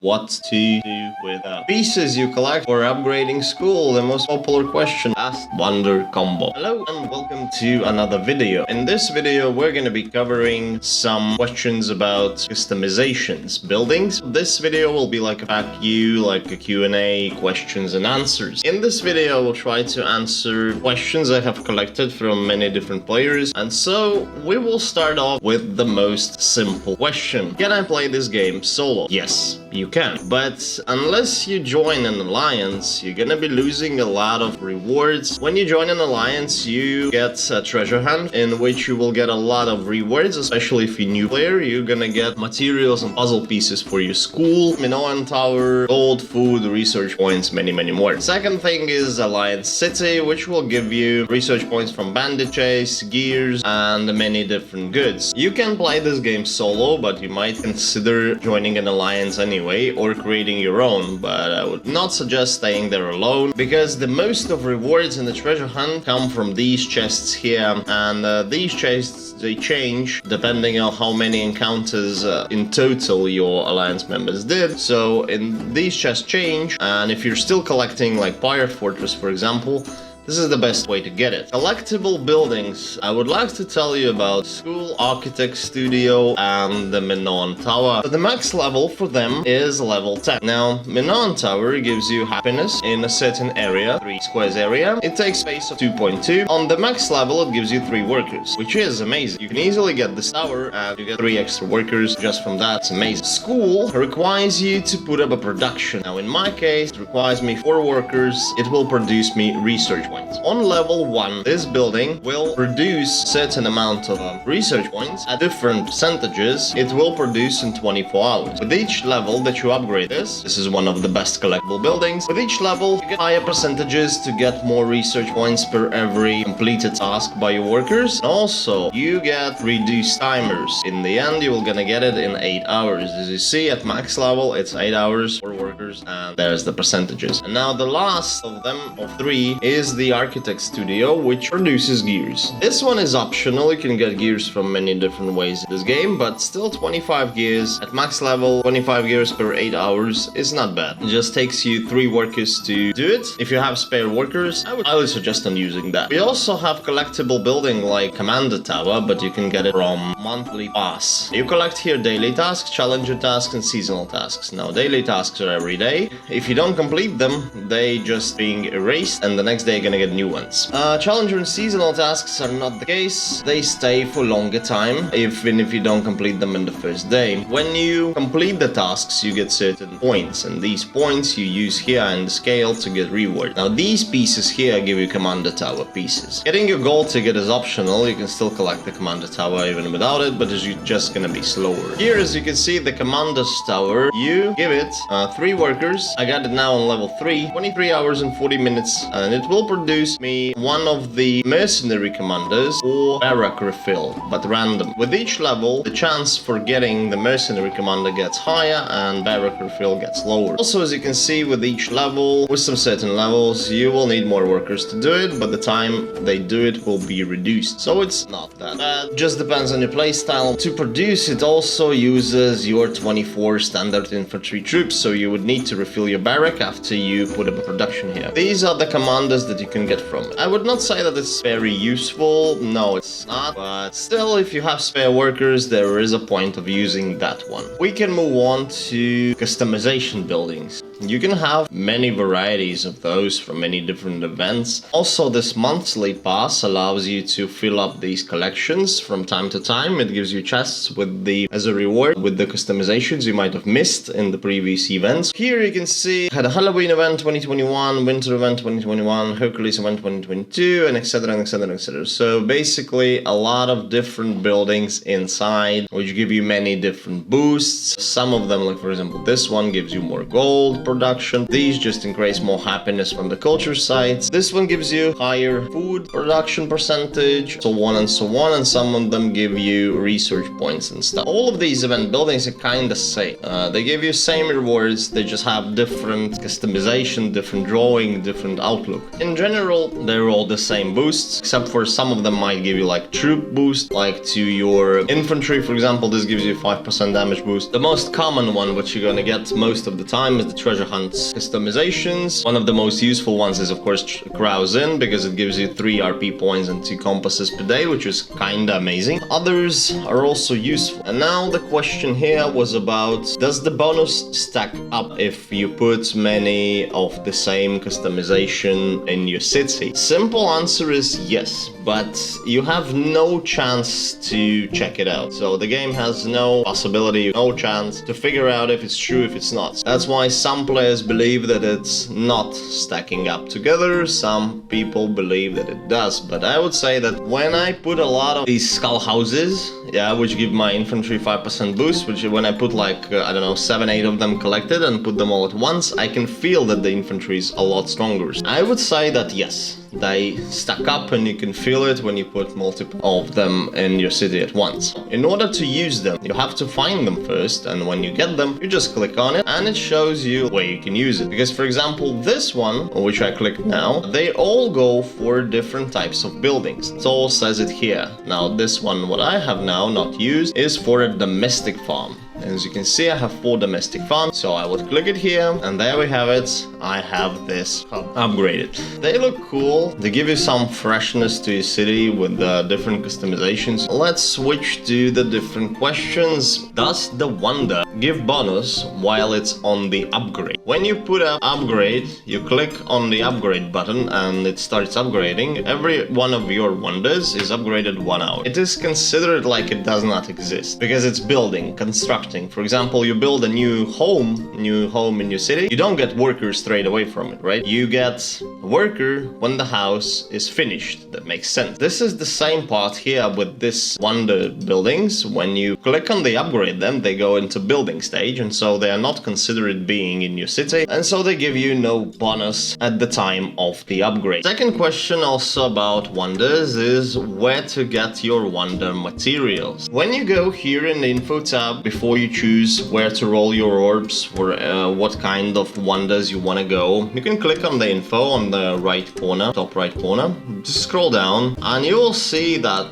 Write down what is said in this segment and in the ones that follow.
What to do with pieces you collect for upgrading school? The most popular question asked. Wonder combo. Hello and welcome to another video. In this video we're going to be covering some questions about customizations, buildings. This video will be like a FAQ, like a Q&A, questions and answers. In this video I will try to answer questions I have collected from many different players, and so we will start off with the most simple question. Can I play this game solo? Yes, you can, but unless you join an alliance, you're gonna be losing a lot of rewards. When you join an alliance, you get a treasure hunt in which you will get a lot of rewards, especially if you're a new player. You're gonna get materials and puzzle pieces for your school, minoan tower, gold, food, research points, many more. Second thing is Alliance City, which will give you research points from bandit chase, gears, and many different goods. You can play this game solo, but you might consider joining an alliance anyway, or creating your own, but I would not suggest staying there alone, because the most of rewards in the treasure hunt come from these chests here, and these chests, they change depending on how many encounters in total your alliance members did. So in these chests change, and if you're still collecting like Pirate Fortress, for example, this is the best way to get it. Collectible buildings. I would like to tell you about School, Architect Studio, and the Minoan Tower. So the max level for them is level 10. Now, Minoan Tower gives you happiness in a certain area, 3 squares area. It takes space of 2.2. On the max level, it gives you 3 workers, which is amazing. You can easily get this tower, and you get 3 extra workers just from that. It's amazing. School requires you to put up a production. Now, in my case, it requires me 4 workers. It will produce me research points. On level 1, this building will produce certain amount of research points at different percentages. It will produce in 24 hours. With each level that you upgrade this is one of the best collectible buildings. With each level, you get higher percentages to get more research points per every completed task by your workers. And also, you get reduced timers. In the end, you will gonna get it in 8 hours. As you see, at max level, it's 8 hours for workers, and there's the percentages. And now the last of them, of 3, is the Architect Studio, which produces gears. This one is optional. You can get gears from many different ways in this game, but still 25 gears at max level, 25 gears per 8 hours is not bad. It just takes you 3 workers to do it. If you have spare workers, I would highly suggest on using that. We also have collectible building like Commander Tower, but you can get it from monthly pass. You collect here daily tasks, challenger tasks, and seasonal tasks. Now, daily tasks are every day. If you don't complete them, they just being erased, and the next day you're gonna get new ones. Challenger and seasonal tasks are not the case. They stay for longer time, even if you don't complete them in the first day. When you complete the tasks, you get certain points, and these points you use here in the scale to get reward. Now, these pieces here give you Commander Tower pieces. Getting your gold ticket is optional. You can still collect the Commander Tower even without it, but it's just gonna be slower. Here, as you can see, the Commander's Tower, you give it 3 workers. I got it now on level 3, 23 hours and 40 minutes, and it will produce me one of the mercenary commanders or barrack refill, but random. With each level, the chance for getting the mercenary commander gets higher and barrack refill gets lower. Also, as you can see, with each level, with some certain levels, you will need more workers to do it, but the time they do it will be reduced. So it's not that bad. Just depends on your playstyle. To produce, it also uses your 24 standard infantry troops, so you would need to refill your barrack after you put up a production here. These are the commanders that you can get from it. I would not say that it's very useful. No, it's not. But still, if you have spare workers, there is a point of using that one. We can move on to customization buildings. You can have many varieties of those from many different events. Also, this monthly pass allows you to fill up these collections from time to time. It gives you chests with as a reward with the customizations you might have missed in the previous events. Here you can see had a Halloween event 2021, Winter event 2021, Hercules event 2022, and etc, etc, etc. So basically a lot of different buildings inside, which give you many different boosts. Some of them, like for example this one, gives you more gold, production. These just increase more happiness from the culture sites. This one gives you higher food production percentage, so on and so on, and some of them give you research points and stuff. All of these event buildings are kind of same. They give you same rewards, they just have different customization, different drawing, different outlook. In general, they're all the same boosts, except for some of them might give you like troop boost, like to your infantry, for example. This gives you 5% damage boost. The most common one, which you're gonna get most of the time, is the treasure hunts customizations. One of the most useful ones is of course Crow's Inn, because it gives you 3 RP points and 2 compasses per day, which is kinda amazing. Others are also useful. And now the question here was about, does the bonus stack up if you put many of the same customization in your city? Simple answer is yes, but you have no chance to check it out. So the game has no possibility, no chance to figure out if it's true, if it's not. That's why some players believe that it's not stacking up together. Some people believe that it does. But I would say that when I put a lot of these skull houses, yeah, which give my infantry 5% boost, which when I put like, I don't know, 7-8 of them collected and put them all at once, I can feel that the infantry is a lot stronger. I would say that yes, they stack up and you can feel it when you put multiple of them in your city at once. In order to use them, you have to find them first, and when you get them, you just click on it and it shows you where you can use it. Because for example, this one, which I click now, they all go for different types of buildings. It all says it here. Now this one, what I have now not used, is for a domestic farm. As you can see, I have 4 domestic farms, so I would click it here, and there we have it. I have this hub upgraded. They look cool. They give you some freshness to your city with the different customizations. Let's switch to the different questions. Does the wonder give bonus while it's on the upgrade? When you put up upgrade, you click on the upgrade button and it starts upgrading. Every one of your wonders is upgraded 1 hour. It is considered like it does not exist, because it's building, constructing. For example, you build a new home in your city, you don't get workers straight away from it, right? You get a worker when the house is finished. That makes sense. This is the same part here with this wonder buildings. When you click on the upgrade them, they go into building stage, and so they are not considered being in your city, and so they give you no bonus at the time of the upgrade. Second question also about wonders is where to get your wonder materials. When you go here in the info tab, before you choose where to roll your orbs for what kind of wonders you want to go, you can click on the info on the right corner, top right corner. Just scroll down and you will see that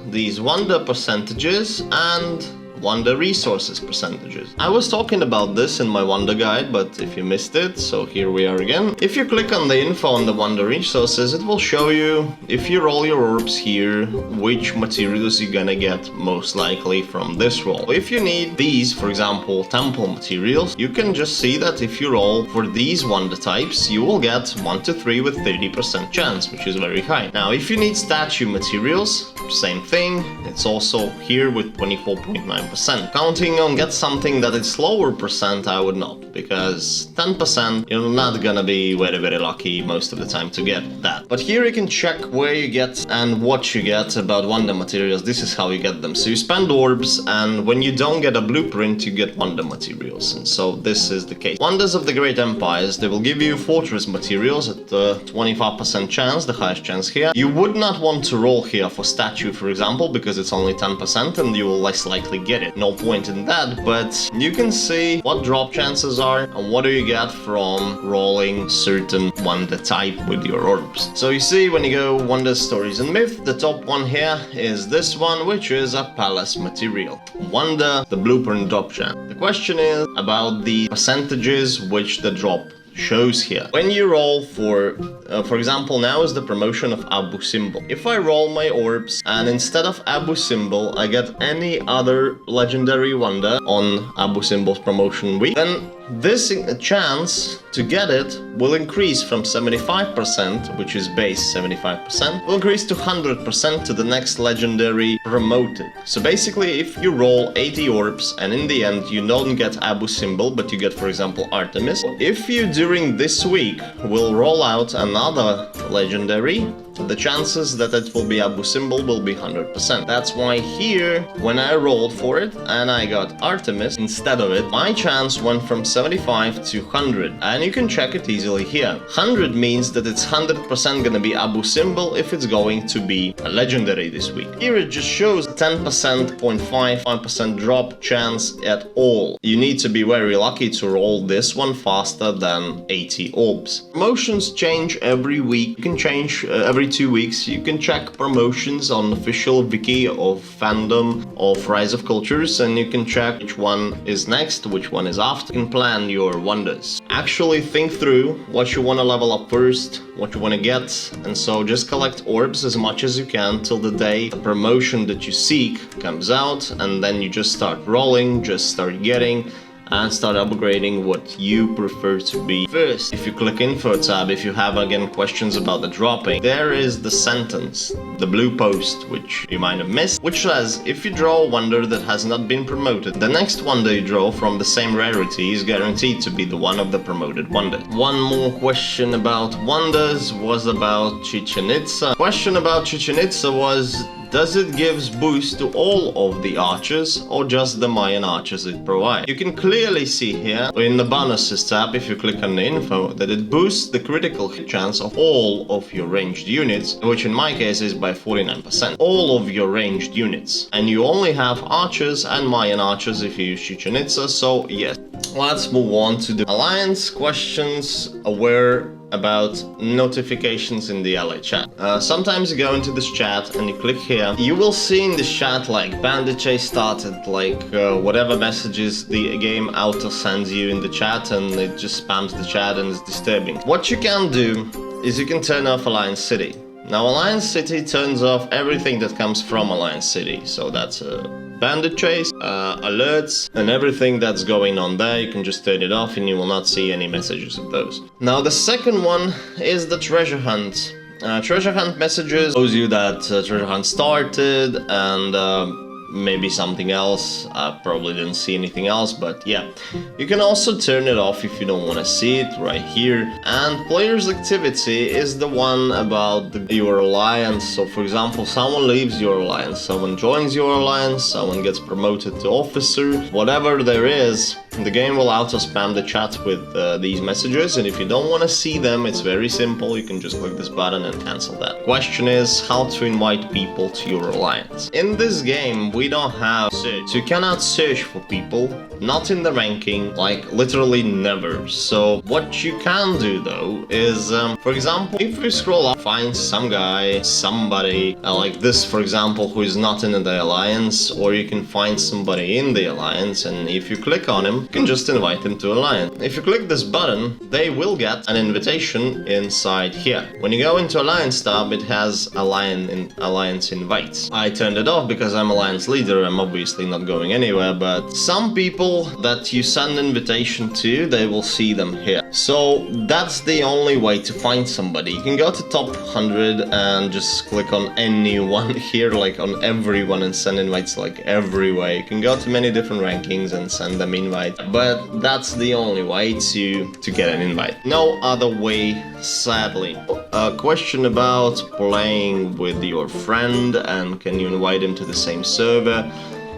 these wonder percentages and wonder resources percentages. I was talking about this in my wonder guide, but if you missed it, so here we are again. If you click on the info on the wonder resources, it will show you, if you roll your orbs here, which materials you're gonna get most likely from this roll. If you need these, for example, temple materials, you can just see that if you roll for these wonder types, you will get 1 to 3 with 30% chance, which is very high. Now, if you need statue materials, same thing. It's also here with 24.9%. Counting on get something that is lower percent, I would not, because 10% you're not gonna be very lucky most of the time to get that. But here you can check where you get and what you get about wonder materials. This is how you get them. So you spend orbs, and when you don't get a blueprint, you get wonder materials, and so this is the case. Wonders of the Great Empires, they will give you fortress materials at 25% chance, the highest chance here. You would not want to roll here for statue, for example, because it's only 10% and you will less likely get it. No point in that, but you can see what drop chances are and what do you get from rolling certain wonder type with your orbs. So you see, when you go wonder stories and myth, the top one here is this one, which is a palace material. Wonder the blueprint drop chance. The question is about the percentages which the drop shows here. When you roll for example, now is the promotion of Abu Symbol. If I roll my orbs and instead of Abu Symbol I get any other legendary wonder on Abu Symbol's promotion week, then this chance to get it will increase from 75%, which is base 75%, will increase to 100% to the next legendary promoted. So basically, if you roll 80 orbs and in the end you don't get Abu Symbol, but you get, for example, Artemis, if you during this week will roll out another legendary the chances that it will be Abu Simbel will be 100%. That's why here, when I rolled for it and I got Artemis instead of it, my chance went from 75 to 100. And you can check it easily here. 100 means that it's 100% gonna be Abu Simbel if it's going to be a legendary this week. Here it just shows 10%, 0.55% drop chance at all. You need to be very lucky to roll this one faster than 80 orbs. Promotions change every week. You can change every 2 weeks. You can check promotions on official wiki of fandom of Rise of Cultures, and you can check which one is next, which one is after. You can plan your wonders. Actually think through what you want to level up first, what you want to get, and so just collect orbs as much as you can till the day the promotion that you seek comes out, and then you just start rolling, just start getting and start upgrading what you prefer to be. First, if you click Info tab, if you have again questions about the dropping, there is the sentence, the blue post, which you might have missed, which says if you draw a wonder that has not been promoted, the next wonder you draw from the same rarity is guaranteed to be the one of the promoted wonders. One more question about wonders was about Chitzen Itza. Question about Chitzen Itza was, does it gives boost to all of the archers or just the Mayan Archers it provides? You can clearly see here in the bonuses tab, if you click on the info, that it boosts the critical hit chance of all of your ranged units, which in my case is by 49%. All of your ranged units. And you only have archers and Mayan Archers if you use Chitzen Itza, so yes. Let's move on to the alliance questions. Aware about notifications in the LA chat. Sometimes you go into this chat and you click here, you will see in this chat like bandit chase started, like whatever messages the game auto sends you in the chat, and it just spams the chat and it's disturbing. What you can do is you can turn off Alliance City. Now Alliance City turns off everything that comes from Alliance City, so that's bandit chase, alerts, and everything that's going on there. You can just turn it off and you will not see any messages of those. Now the second one is the treasure hunt. Treasure hunt messages shows you that treasure hunt started, and maybe something else. I probably didn't see anything else, but yeah. You can also turn it off if you don't want to see it right here. And players activity is the one about your alliance. So for example, someone leaves your alliance, someone joins your alliance, someone gets promoted to officer, whatever there is, the game will auto spam the chat with these messages, and if you don't want to see them, it's very simple. You can just click this button and cancel that. Question is how to invite people to your alliance. In this game, we don't have search. So you cannot search for people, not in the ranking, like literally never. So what you can do though is, for example, if you scroll up, find some guy, somebody like this, for example, who is not in the alliance, or you can find somebody in the alliance, and if you click on him, you can just invite them to alliance. If you click this button, they will get an invitation inside here. When you go into alliance tab, it has alliance invites. I turned it off because I'm alliance leader. I'm obviously not going anywhere, but some people that you send invitation to, they will see them here. So that's the only way to find somebody. You can go to top 100 and just click on anyone here, like on everyone, and send invites like everywhere. You can go to many different rankings and send them invite, but that's the only way to get an invite. No other way, sadly. A question about playing with your friend, and can you invite him to the same server?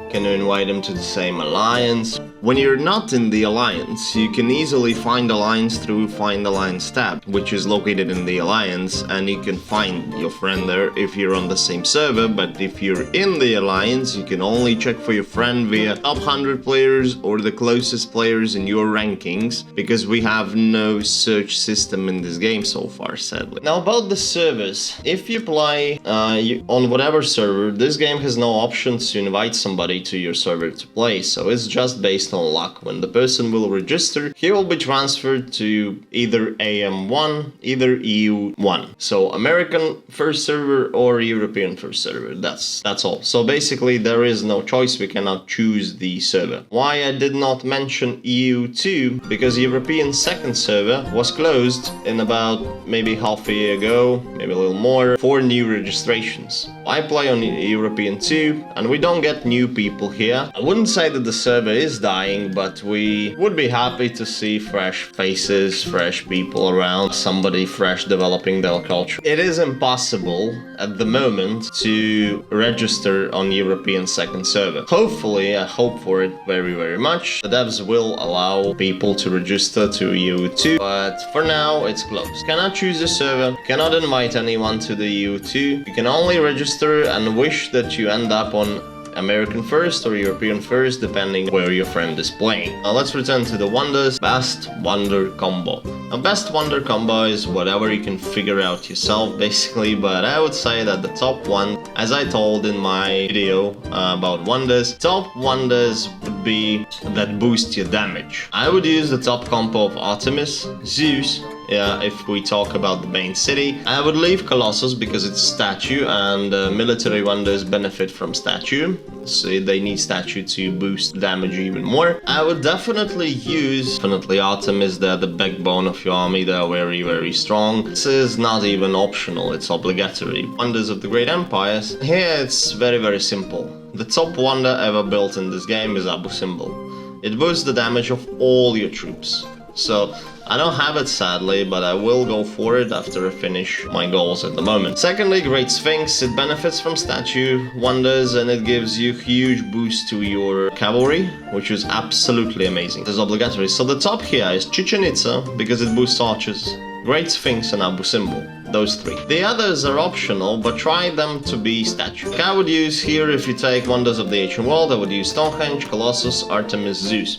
Can you invite him to the same alliance? When you're not in the alliance, you can easily find alliance through Find Alliance tab, which is located in the alliance, and you can find your friend there if you're on the same server. But if you're in the alliance, you can only check for your friend via top 100 players or the closest players in your rankings, because we have no search system in this game so far, sadly. Now about the servers, if you play on whatever server, this game has no option to invite somebody to your server to play, so it's just based on luck. When the person will register, he will be transferred to either AM1, either EU1, so American first server or European first server. That's all. So basically there is no choice, we cannot choose the server. Why I did not mention EU2? Because European second server was closed in about maybe half a year ago, maybe a little more, for new registrations. I play on European 2, and we don't get new people here. I wouldn't say that the server is dying, but we would be happy to see fresh faces, fresh people around, somebody fresh developing their culture. It is impossible at the moment to register on European second server. Hopefully, I hope for it very, very much. The devs will allow people to register to EU2, but for now, it's closed. Cannot choose a server, cannot invite anyone to the EU2. You can only register and wish that you end up on American first or European first, depending where your friend is playing. Now let's return to the wonders. Best wonder combo. A best wonder combo is whatever you can figure out yourself, basically, but I would say that the top one, as I told in my video about wonders, top wonders would be that boost your damage. I would use the top combo of Artemis, Zeus. Yeah, if we talk about the main city. I would leave Colossus because it's a statue, and military wonders benefit from statue, so they need statue to boost damage even more. I would definitely use Artemis. They're the backbone of your army. They're very, very strong. This is not even optional, it's obligatory. Wonders of the Great Empires. Here it's very, very simple. The top wonder ever built in this game is Abu Simbel. It boosts the damage of all your troops. So I don't have it sadly, but I will go for it after I finish my goals at the moment. Secondly, Great Sphinx. It benefits from statue wonders and it gives you huge boost to your cavalry, which is absolutely amazing. It is obligatory. So the top here is Chitzen Itza because it boosts archers, Great Sphinx and Abu Simbel. Those three. The others are optional, but try them to be statue. Like I would use here, if you take wonders of the ancient world, I would use Stonehenge, Colossus, Artemis, Zeus.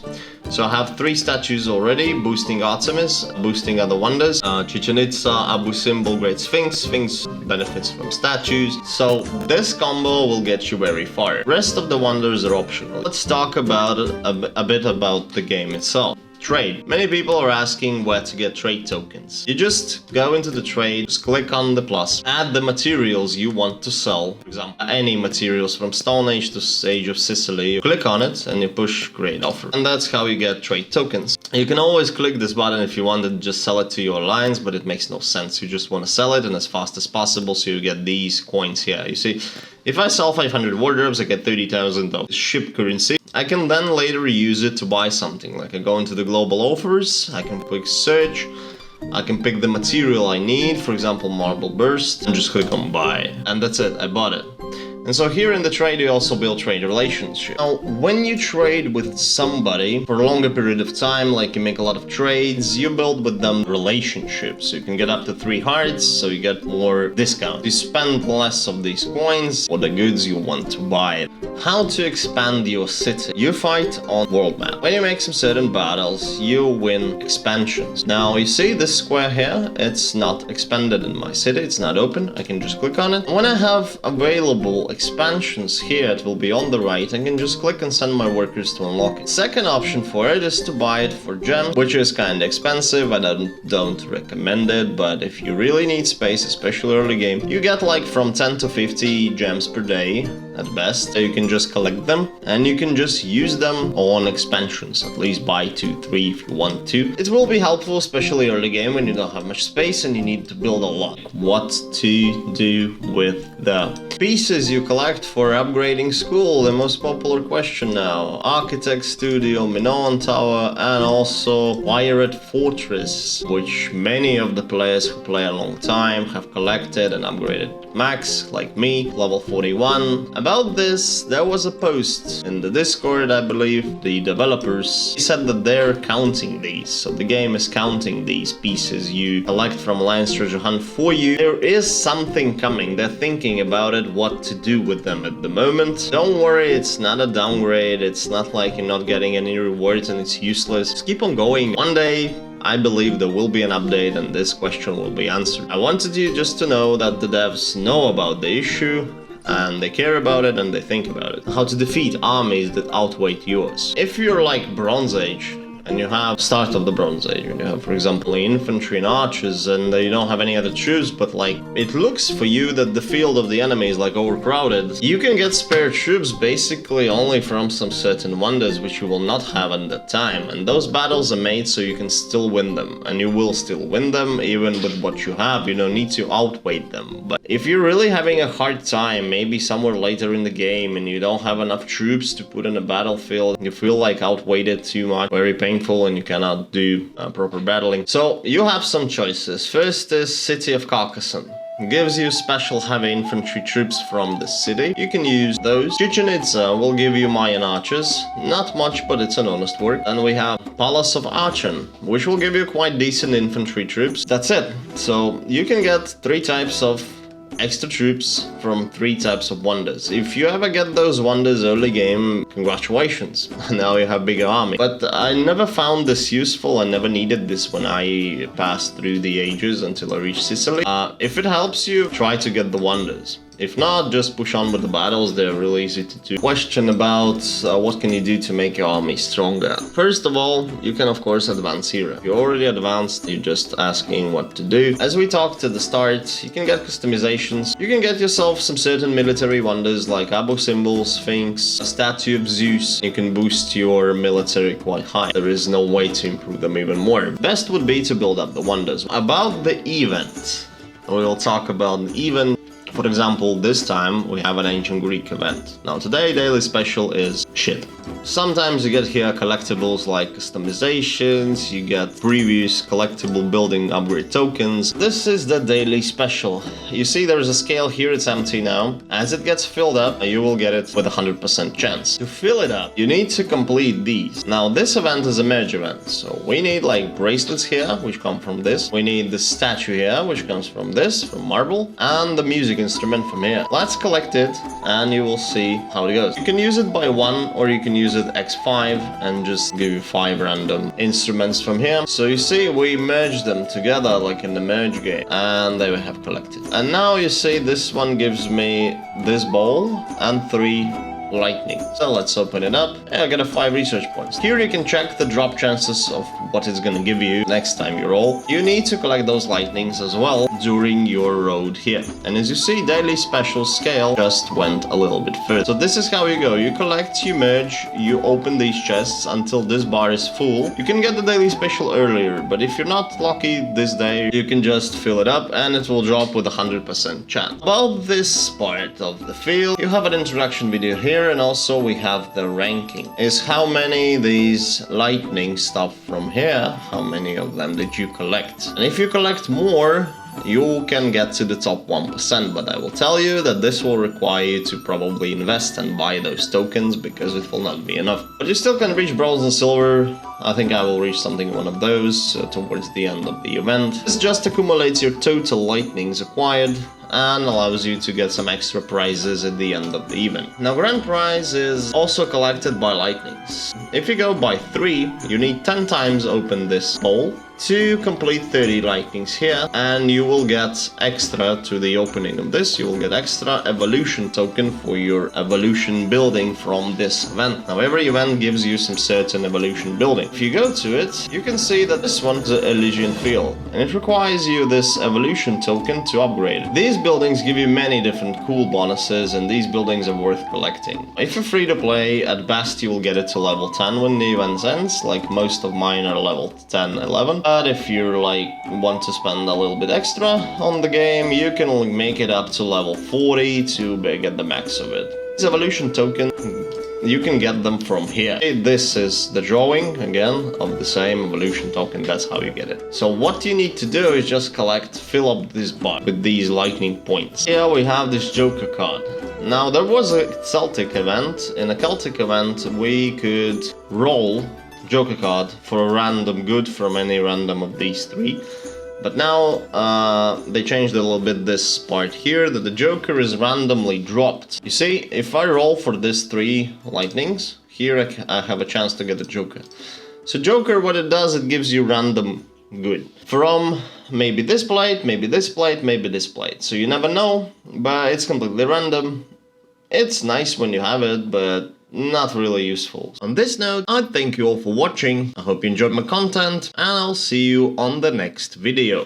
So I have 3 statues already, boosting Artemis, boosting other wonders, Chichen Itza, Abu Simbel, Great Sphinx. Sphinx benefits from statues. So this combo will get you very far. Rest of the wonders are optional. Let's talk about a bit about the game itself. Trade. Many people are asking where to get trade tokens. You just go into the trade, just click on the plus, add the materials you want to sell. For example, any materials from Stone Age to Age of Sicily. You click on it and you push create offer. And that's how you get trade tokens. You can always click this button if you want to just sell it to your alliance, but it makes no sense. You just want to sell it and as fast as possible, so you get these coins here. You see, if I sell 500 wardrobes, I get 30,000 of ship currency. I can then later use it to buy something. Like I go into the global offers, I can quick search, I can pick the material I need, for example marble burst, and just click on buy. And that's it, I bought it. And so here in the trade you also build trade relationships. Now when you trade with somebody for a longer period of time, like you make a lot of trades, you build with them relationships. So you can get up to 3 hearts, so you get more discount. You spend less of these coins for the goods you want to buy. How to expand your city. You fight on world map. When you make some certain battles, you win expansions. Now you see this square here, it's not expanded in my city, it's not open. I can just click on it. When I have available expansions here, it will be on the right. I can just click and send my workers to unlock it. Second option for it is to buy it for gems, which is kind of expensive. I don't recommend it, but if you really need space, especially early game, you get like from 10 to 50 gems per day at best. So you can just collect them and you can just use them on expansions, at least buy 2, 3 if you want to. It will be helpful, especially early game when you don't have much space and you need to build a lot. What to do with the pieces you collect for upgrading school? The most popular question now. Architect Studio, Minoan Tower, and also Pirate Fortress, which many of the players who play a long time have collected and upgraded max, like me, level 41. About this, there was a post in the Discord, I believe, the developers said that they're counting these, so the game is counting these pieces you collect from Alliance Treasure Hunt for you. There is something coming, they're thinking about it, what to do with them at the moment. Don't worry, it's not a downgrade, it's not like you're not getting any rewards and it's useless. Just keep on going. One day, I believe there will be an update and this question will be answered. I wanted you just to know that the devs know about the issue and they care about it and they think about it. How to defeat armies that outweigh yours. If you're like Bronze Age and you have start of the Bronze Age, and you have, for example, infantry and archers, and you don't have any other troops, but like it looks for you that the field of the enemy is like overcrowded, you can get spare troops basically only from some certain wonders which you will not have at that time, and those battles are made so you can still win them, and you will still win them even with what you have. You don't need to outweight them. But if you're really having a hard time, maybe somewhere later in the game, and you don't have enough troops to put on a battlefield, you feel like outweighted too much, very painful, and you cannot do proper battling. So you have some choices. First is City of Carcassonne. Gives you special heavy infantry troops from the city. You can use those. Chitzen Itza will give you Mayan Archers. Not much, but it's an honest work. And we have Palace of Aachen, which will give you quite decent infantry troops. That's it. So you can get 3 types of extra troops from 3 types of wonders. If you ever get those wonders early game, congratulations, now you have bigger army. But I never found this useful, I never needed this when I passed through the ages until I reached Sicily. If it helps you, try to get the wonders. If not, just push on with the battles, they're really easy to do. Question about what can you do to make your army stronger. First of all, you can of course advance here. If you're already advanced, you're just asking what to do. As we talked at the start, you can get customizations. You can get yourself some certain military wonders like abo symbols, Sphinx, a statue of Zeus. You can boost your military quite high. There is no way to improve them even more. Best would be to build up the wonders. About the event, we'll talk about an event. For example, this time we have an ancient Greek event. Now today daily special is shit. Sometimes you get here collectibles like customizations, you get previous collectible building upgrade tokens. This is the daily special. You see there's a scale here, it's empty now. As it gets filled up, you will get it with a 100% chance. To fill it up, you need to complete these. Now this event is a merge event, so we need like bracelets here, which come from this. We need the statue here, which comes from this, from marble, and the music instrument from here. Let's collect it, and you will see how it goes. You can use it by 1, or you can use it x5 and just give you 5 random instruments from here. So you see we merged them together like in the merge game, and they have collected. And now you see this one gives me this bowl and 3 lightning. So let's open it up. I get a 5 research points. Here you can check the drop chances of what it's gonna give you next time you roll. You need to collect those lightnings as well during your road here. And as you see, daily special scale just went a little bit further. So this is how you go. You collect, you merge, you open these chests until this bar is full. You can get the daily special earlier, but if you're not lucky this day, you can just fill it up and it will drop with a 100% chance. About this part of the field, you have an introduction video here, and also we have the ranking. Is how many these lightning stuff from here, how many of them did you collect? And if you collect more, you can get to the top 1%, but I will tell you that this will require you to probably invest and buy those tokens because it will not be enough. But you still can reach bronze and silver. I think I will reach something in one of those towards the end of the event. This just accumulates your total lightnings acquired and allows you to get some extra prizes at the end of the event. Now grand prize is also collected by lightnings. If you go by 3, you need 10 times open this bowl to complete 30 lightnings here, and you will get extra to the opening of this. You will get extra evolution token for your evolution building from this event. Now every event gives you some certain evolution building. If you go to it, you can see that this one is an Elysian field, and it requires you this evolution token to upgrade it. These buildings give you many different cool bonuses, and these buildings are worth collecting. If you're free to play, at best you will get it to level 10 when the event ends, like most of mine are level 10, 11. But if you like want to spend a little bit extra on the game, you can make it up to level 40 to get the max of it. This evolution token, you can get them from here. This is the drawing, again, of the same evolution token. That's how you get it. So what you need to do is just fill up this bar with these lightning points. Here we have this Joker card. Now there was a Celtic event. In a Celtic event, we could roll Joker card for a random good from any random of these 3. But now they changed a little bit this part here, that the Joker is randomly dropped. You see, if I roll for these 3 lightnings, here I have a chance to get the Joker. So Joker, what it does, it gives you random good. From maybe this plate, maybe this plate, maybe this plate. So you never know, but it's completely random. It's nice when you have it, but not really useful. On this note, I thank you all for watching, I hope you enjoyed my content, and I'll see you on the next video.